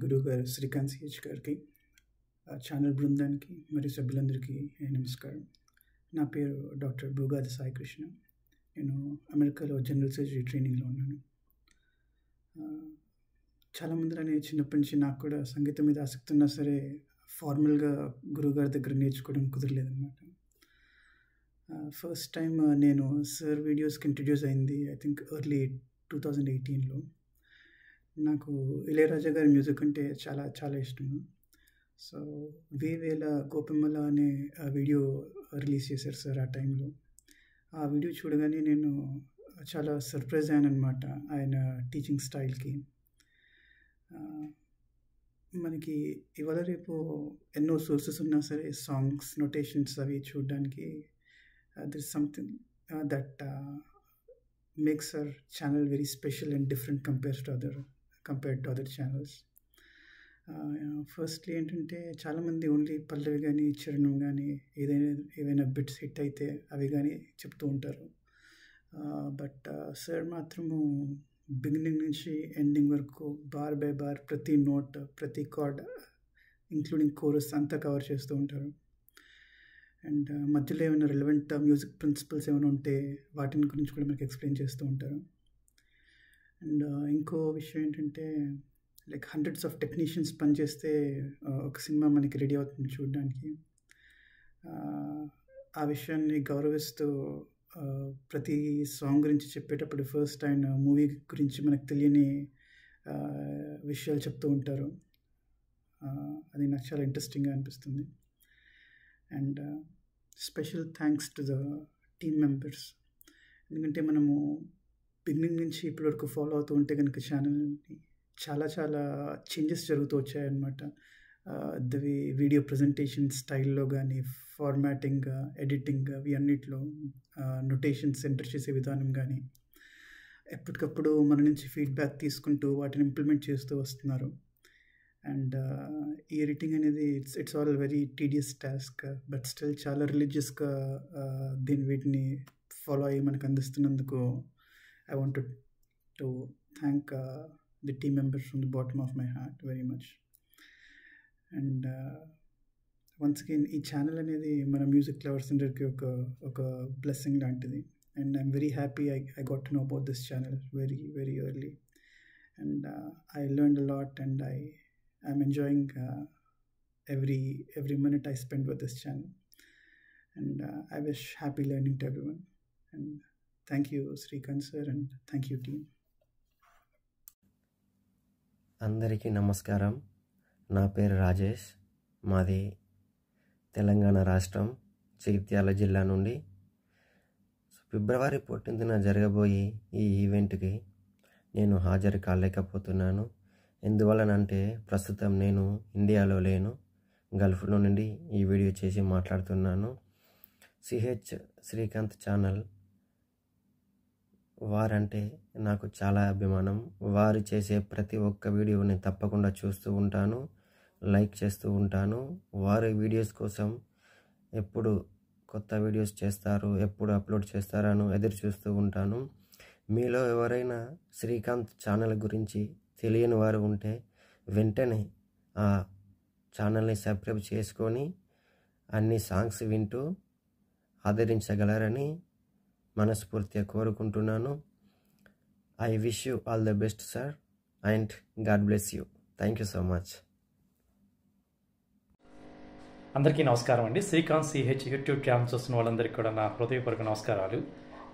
గురువుగారు శ్రీకాంత్ సిహెచ్ గారికి, ఛానల్ బృందానికి మరియు సభ్యులందరికీ నమస్కారం. నా పేరు డాక్టర్ భూగాది సాయి కృష్ణ. నేను అమెరికాలో జనరల్ సర్జరీ ట్రైనింగ్లో ఉన్నాను. చాలామందిని చిన్నప్పటి నుంచి నాకు కూడా సంగీతం మీద ఆసక్తి ఉన్నా సరే ఫార్మల్గా గురువుగారి దగ్గర నేర్చుకోవడం కుదరలేదన్నమాట. ఫస్ట్ టైం నేను సార్ వీడియోస్కి ఇంట్రడ్యూస్ అయింది ఐ థింక్ ఎర్లీ 2018లో. నాకు ఇళయరాజా గారి మ్యూజిక్ అంటే చాలా చాలా ఇష్టము. సో వేవేల గోపిమల అనే వీడియో రిలీజ్ చేశారు సార్ ఆ టైంలో. ఆ వీడియో చూడగానే నేను చాలా సర్ప్రైజ్ అయ్యాను అనమాట ఆయన టీచింగ్ స్టైల్కి. మనకి ఇవాళ రేపు ఎన్నో సోర్సెస్ ఉన్నా సరే సాంగ్స్ నోటేషన్స్ అవి చూడడానికి there is something that makes our channel very special and different compared to other channels. Firstly ఏంటంటే చాలామంది ఓన్లీ పల్లవి కానీ చరణం కానీ ఏవైనా బిట్స్ హిట్ అయితే అవి కానీ చెప్తూ ఉంటారు. బట్ సార్ మాత్రము బిగినింగ్ నుంచి ఎండింగ్ వరకు బార్ బై బార్ ప్రతి నోట్ ప్రతి కార్డ్ ఇంక్లూడింగ్ కోరస్ అంతా కవర్ చేస్తూ ఉంటారు. అండ్ మధ్యలో ఏమైనా రిలవెంట్ మ్యూజిక్ ప్రిన్సిపల్స్ ఏమైనా ఉంటే వాటిని గురించి కూడా మనకి ఎక్స్ప్లెయిన్ చేస్తూ ఉంటారు. అండ్ ఇంకో విషయం ఏంటంటే లైక్ హండ్రెడ్స్ ఆఫ్ టెక్నీషియన్స్ పనిచేస్తే ఒక సినిమా మనకి రెడీ అవుతుంది చూడడానికి. ఆ విషయాన్ని గౌరవిస్తూ ప్రతి సాంగ్ గురించి చెప్పేటప్పుడు ఫస్ట్ ఆయన మూవీ గురించి మనకు తెలియని విషయాలు చెప్తూ ఉంటారు. అది నాకు చాలా ఇంట్రెస్టింగ్గా అనిపిస్తుంది. And special thanks to the team members. ఎందుకంటే మనము బిగినింగ్ నుంచి ఇప్పటివరకు ఫాలో అవుతూ ఉంటే కనుక ఛానల్ని చాలా చాలా చేంజెస్ జరుగుతూ వచ్చాయన్నమాట. ది వీడియో ప్రజెంటేషన్ స్టైల్లో కానీ ఫార్మాటింగ్ ఎడిటింగ్ అవి అన్నిట్లో నొటేషన్స్ ఎంటర్ చేసే విధానం కానీ ఎప్పటికప్పుడు మన నుంచి ఫీడ్బ్యాక్ తీసుకుంటూ వాటిని ఇంప్లిమెంట్ చేస్తూ వస్తున్నారు. అండ్ ఈ ఎడిటింగ్ అనేది it's all very tedious task, but still చాలా రిలీజియస్గా వీటిని ఫాలో అయ్యి మనకు అందిస్తున్నందుకు I want to thank the team members from the bottom of my heart very much. And once again ఈ ఛానల్ అనేది మన మ్యూజిక్ లవర్స్ అందరికీ ఒక బ్లెస్సింగ్ లాంటిది. And I'm very happy I got to know about this channel very very early, and I learned a lot, and I'm enjoying every minute I spend with this channel, and I wish happy learning to everyone. And thank you Srikanth sir, and thank you team. అందరికీ నమస్కారం. నా పేరు రాజేష్. మాది తెలంగాణ రాష్ట్రం జగిత్యాల జిల్లా నుండి. ఫిబ్రవరి 14న జరగబోయే ఈ ఈవెంట్కి నేను హాజరు కాలేకపోతున్నాను. ఎందువలనంటే ప్రస్తుతం నేను ఇండియాలో లేను, గల్ఫ్లో నుండి ఈ వీడియో చేసి మాట్లాడుతున్నాను. సిహెచ్ శ్రీకాంత్ ఛానల్ వారంటే నాకు చాలా అభిమానం. వారు చేసే ప్రతి ఒక్క వీడియోని తప్పకుండా చూస్తూ ఉంటాను, లైక్ చేస్తూ ఉంటాను. వారి వీడియోస్ కోసం ఎప్పుడు కొత్త వీడియోస్ చేస్తారు, ఎప్పుడు అప్లోడ్ చేస్తారని ఎదురు చూస్తూ ఉంటాను. మీలో ఎవరైనా శ్రీకాంత్ ఛానల్ గురించి తెలియని వారు ఉంటే వెంటనే ఆ ఛానల్ని సబ్స్క్రైబ్ చేసుకొని అన్ని సాంగ్స్ వింటూ ఆదరించగలరని మనస్ఫూర్తిగా కోరుకుంటున్నాను. I wish you all the best sir, and God bless you. Thank you so much. అందరికీ నమస్కారం అండి. శ్రీకాంత్ సిహెచ్ యూట్యూబ్ ఛానల్ చూస్తున్న వాళ్ళందరికీ కూడా నా హృదయపూర్వక నమస్కారాలు.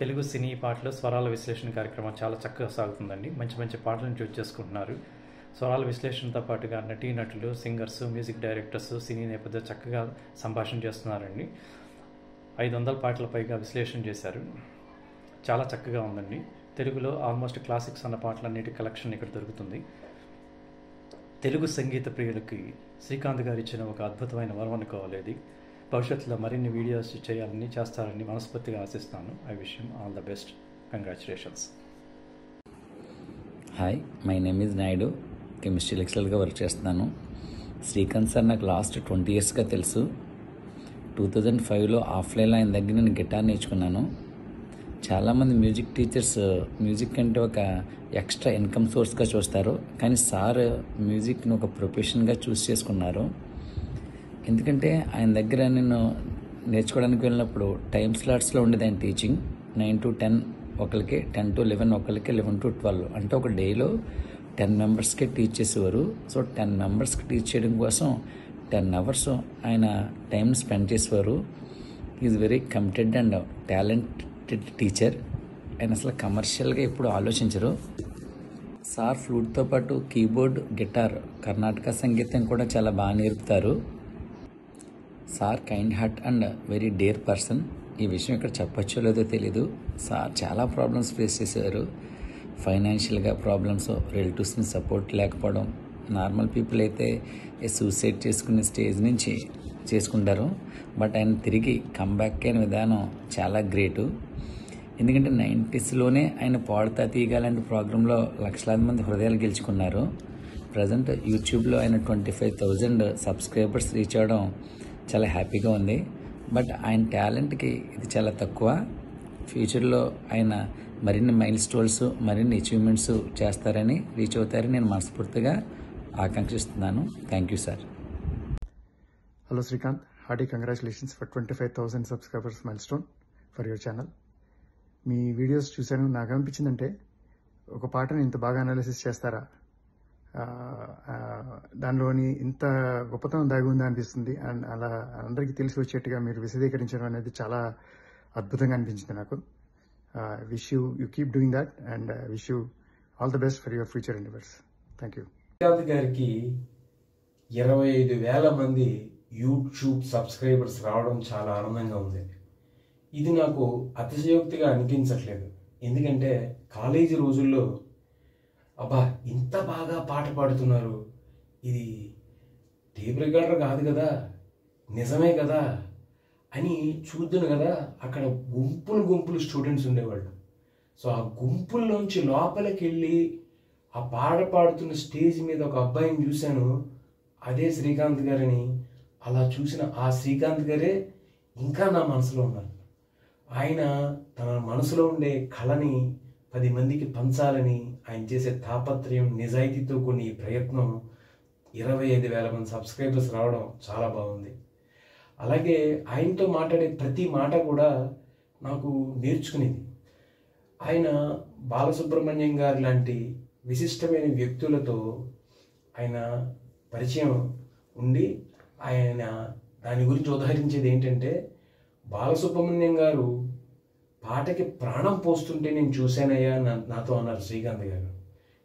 తెలుగు సినీ పాటలు స్వరాల విశ్లేషణ కార్యక్రమం చాలా చక్కగా సాగుతుందండి. మంచి మంచి పాటలను చూస్ చేసుకుంటున్నారు. స్వరాల విశ్లేషణతో పాటుగా నటీనటులు, సింగర్స్, మ్యూజిక్ డైరెక్టర్స్, సినీ నేపథ్యం చక్కగా సంభాషణ చేస్తున్నారండి. 500 పాటల పైగా విశ్లేషణ చేశారు. చాలా చక్కగా ఉందండి. తెలుగులో ఆల్మోస్ట్ క్లాసిక్స్ అన్న పాటలన్నిటి కలెక్షన్ ఇక్కడ దొరుకుతుంది. తెలుగు సంగీత ప్రియులకి శ్రీకాంత్ గారు ఇచ్చిన ఒక అద్భుతమైన వరం అనుకోవాలి. భవిష్యత్తులో మరిన్ని వీడియోస్ చేస్తారని మనస్ఫూర్తిగా ఆశిస్తాను. I wish him all the best. Congratulations. Hi, my name is Naidu. Chemistry లెక్చరర్గా వర్క్ చేస్తున్నాను. శ్రీకాంత్ సార్ నాకు లాస్ట్ 20 yearsగా తెలుసు. 2005లో ఆఫ్లైన్లో ఆయన దగ్గర నేను గిటార్ నేర్చుకున్నాను. చాలామంది మ్యూజిక్ టీచర్స్ మ్యూజిక్ అంటే ఒక ఎక్స్ట్రా ఇన్కమ్ సోర్స్గా చూస్తారు, కానీ సార్ మ్యూజిక్ని ఒక ప్రొఫెషన్గా చూస్ చేసుకున్నారు. ఎందుకంటే ఆయన దగ్గర నేను నేర్చుకోవడానికి వెళ్ళినప్పుడు టైం స్లాట్స్లో ఉండేది ఆయన టీచింగ్. 9 to 10 ఒకరికి, 10 to 11 ఒకరికి, 11 to 12 అంటే ఒక డేలో 10 మెంబర్స్కే టీచ్ చేసేవారు. సో 10 మెంబర్స్కి టీచ్ చేయడం కోసం 10 hours ఆయన టైం స్పెండ్ చేసేవారు. Is very committed and talented teacher. ఆయన అసలు కమర్షియల్గా ఎప్పుడు ఆలోచించరు. సార్ ఫ్లూట్తో పాటు కీబోర్డ్, గిటార్, కర్ణాటక సంగీతం కూడా చాలా బాగా నేర్పుతారు. Sir kind heart and very dare person. ఈ విషయం ఇక్కడ చెప్పచ్చో లేదో తెలీదు. సార్ చాలా ప్రాబ్లమ్స్ ఫేస్ చేశారు. ఫైనాన్షియల్గా ప్రాబ్లమ్స్, రిలేటివ్స్ని సపోర్ట్ లేకపోవడం. నార్మల్ పీపుల్ అయితే సూసైడ్ చేసుకునే స్టేజ్ నుంచి చేసుకుంటారు. బట్ ఆయన తిరిగి కంబ్యాక్ అయిన విధానం చాలా గ్రేటు. ఎందుకంటే 90sలోనే ఆయన పాడుతా తీయగా లాంటి ప్రోగ్రాంలో లక్షలాది మంది హృదయాలు గెలుచుకున్నారు. ప్రజెంట్ యూట్యూబ్లో ఆయన 25,000 సబ్స్క్రైబర్స్ రీచ్ అవ్వడం చాలా హ్యాపీగా ఉంది. బట్ ఆయన టాలెంట్కి ఇది చాలా తక్కువ. ఫ్యూచర్లో ఆయన మరిన్ని మైల్ స్టోన్స్, మరిన్ని అచీవ్మెంట్స్ చేస్తారని, రీచ్ అవుతారని నేను మనస్ఫూర్తిగా ఆకాంక్షిస్తున్నాను. Thank you sir. Hello Srikanth, hearty congratulations for 25,000 subscribers milestone for your channel. Me videos చూశాను, నాకు అనిపించిందంటే ఒక పాటను ఇంత బాగా అనాలిసిస్ చేస్తారా, దానిలోని ఇంత గొప్పతనం దాగి ఉందా అనిపిస్తుంది. అండ్ అలా అందరికీ తెలిసి వచ్చేట్టుగా మీరు విశదీకరించడం అనేది చాలా అద్భుతంగా అనిపించింది నాకు. Wish you keep doing that and wish you all the best for your future endeavours. Thank you. Srikanth గారికి 25,000 మంది యూట్యూబ్ సబ్స్క్రైబర్స్ రావడం చాలా ఆనందంగా ఉంది. ఇది నాకు అతిశయోక్తిగా అనిపించట్లేదు. ఎందుకంటే కాలేజీ రోజుల్లో అబ్బా ఇంత బాగా పాట పాడుతున్నారు, ఇది టేప్ రికార్డర్ కాదు కదా, నిజమే కదా అని చూద్దును కదా, అక్కడ గుంపులు స్టూడెంట్స్ ఉండేవాళ్ళు. సో ఆ గుంపుల్లోంచి లోపలికి వెళ్ళి ఆ పాట పాడుతున్న స్టేజ్ మీద ఒక అబ్బాయిని చూశాను, అదే శ్రీకాంత్ గారిని. అలా చూసిన ఆ శ్రీకాంత్ గారే ఇంకా నా మనసులో ఉన్నారు. ఆయన తన మనసులో ఉండే కళని 10 మందికి పంచాలని ఆయన చేసే తాపత్రయం, నిజాయితీతో కొన్ని ప్రయత్నం 25,000 మంది సబ్స్క్రైబర్స్ రావడం చాలా బాగుంది. అలాగే ఆయనతో మాట్లాడే ప్రతి మాట కూడా నాకు నేర్చుకునేది. ఆయన బాలసుబ్రహ్మణ్యం గారు లాంటి విశిష్టమైన వ్యక్తులతో ఆయన పరిచయం ఉండి ఆయన దాని గురించి ఉదహరించేది ఏంటంటే, బాలసుబ్రహ్మణ్యం గారు పాటకి ప్రాణం పోస్తుంటే నేను చూశానయ్యా నాతో అన్నారు శ్రీకాంత్ గారు.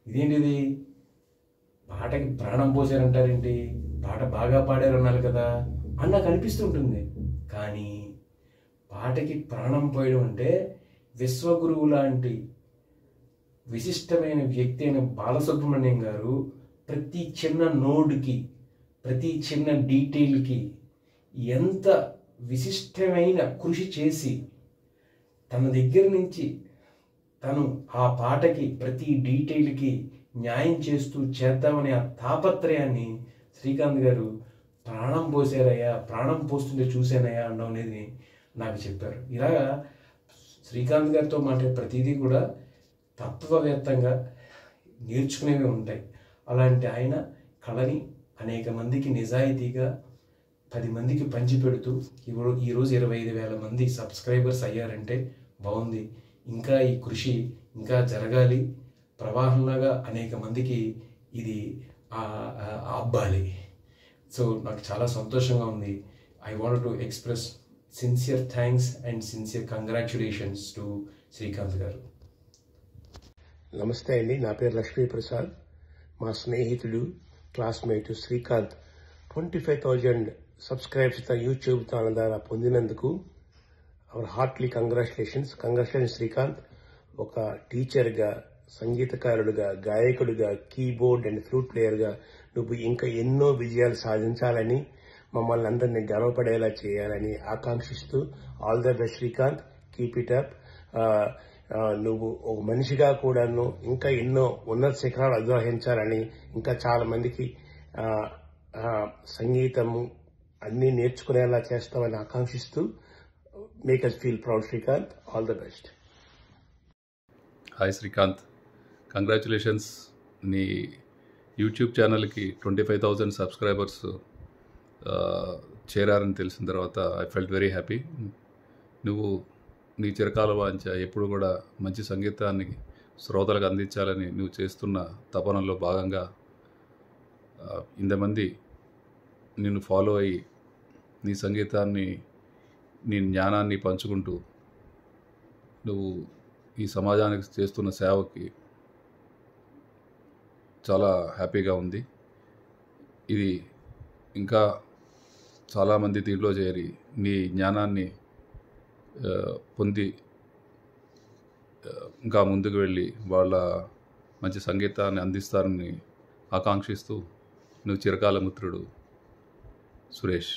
ఇదేంటిది, పాటకి ప్రాణం పోసారంటారేంటి, పాట బాగా పాడారు అన్నారు కదా అని నాకు అనిపిస్తుంటుంది. కానీ పాటకి ప్రాణం పోయడం అంటే విశ్వగురువు లాంటి విశిష్టమైన వ్యక్తి అయిన బాలసుబ్రహ్మణ్యం గారు ప్రతి చిన్న నోడ్కి, ప్రతి చిన్న డీటెయిల్కి ఎంత విశిష్టమైన కృషి చేసి తన దగ్గర నుంచి తను ఆ పాటకి ప్రతి డీటెయిల్కి న్యాయం చేద్దామనే ఆ తాపత్రయాన్ని శ్రీకాంత్ గారు ప్రాణం పోసారయ్యా, ప్రాణం పోస్తుంటే చూశానయ్యా అనడం అనేది నాకు చెప్పారు. ఇలాగా శ్రీకాంత్ గారితో మాట్లాడే ప్రతిదీ కూడా తత్వవేత్తంగా నేర్చుకునేవి ఉంటాయి. అలాంటి ఆయన కళని అనేక మందికి నిజాయితీగా 10 మందికి పంచిపెడుతూ ఈరోజు 25,000 మంది సబ్స్క్రైబర్స్ అయ్యారంటే బాగుంది. ఇంకా ఈ కృషి ఇంకా జరగాలి, ప్రవాహంలాగా అనేక మందికి ఇది అబ్బాలి. సో నాకు చాలా సంతోషంగా ఉంది. I want to express sincere thanks and sincere congratulations to Srikanth గారు. నమస్తే అండి, నా పేరు లక్ష్మీ ప్రసాద్. మా స్నేహితుడు, classmate Srikanth 25,000 subscribes YouTube channel ద్వారా పొందినందుకు అవర్ హార్ట్లీ కంగ్రాచులేషన్స్ శ్రీకాంత్. ఒక టీచర్గా, సంగీతకారుడుగా, గాయకుడిగా, కీబోర్డ్ అండ్ ఫ్లూట్ ప్లేయర్గా నువ్వు ఇంకా ఎన్నో విజయాలు సాధించాలని, మమ్మల్ని అందరినీ గర్వపడేలా చేయాలని ఆకాంక్షిస్తూ all the best Srikanth, keep it up. నువ్వు ఒక మనిషిగా కూడాను ఇంకా ఎన్నో ఉన్నత శిఖరాలు అధిరోహించాలని, ఇంకా చాలా మందికి సంగీతము అన్నీ నేర్చుకునేలా చేస్తామని ఆకాంక్షిస్తూ make us feel proud Srikanth. All the best. Hi Srikanth, congratulations. నీ యూట్యూబ్ ఛానల్కి 25,000 సబ్స్క్రైబర్స్ చేరారని తెలిసిన తర్వాత ఐ ఫెల్ట్ వెరీ హ్యాపీ. నువ్వు నీ చిరకాల వాంఛ ఎప్పుడు కూడా మంచి సంగీతాన్ని శ్రోతలకు అందించాలని నువ్వు చేస్తున్న తపనలో భాగంగా ఇంతమంది నిన్ను ఫాలో అయ్యి నీ సంగీతాన్ని, నీ జ్ఞానాన్ని పంచుకుంటూ నువ్వు ఈ సమాజానికి చేస్తున్న సేవకి చాలా హ్యాపీగా ఉంది. ఇది ఇంకా చాలామంది దీంట్లో చేరి నీ జ్ఞానాన్ని పొంది ఇంకా ముందుకు వెళ్ళి వాళ్ళ మంచి సంగీతాన్ని అందిస్తారని ఆకాంక్షిస్తూ నువ్వు చిరకాల మిత్రుడు సురేష్.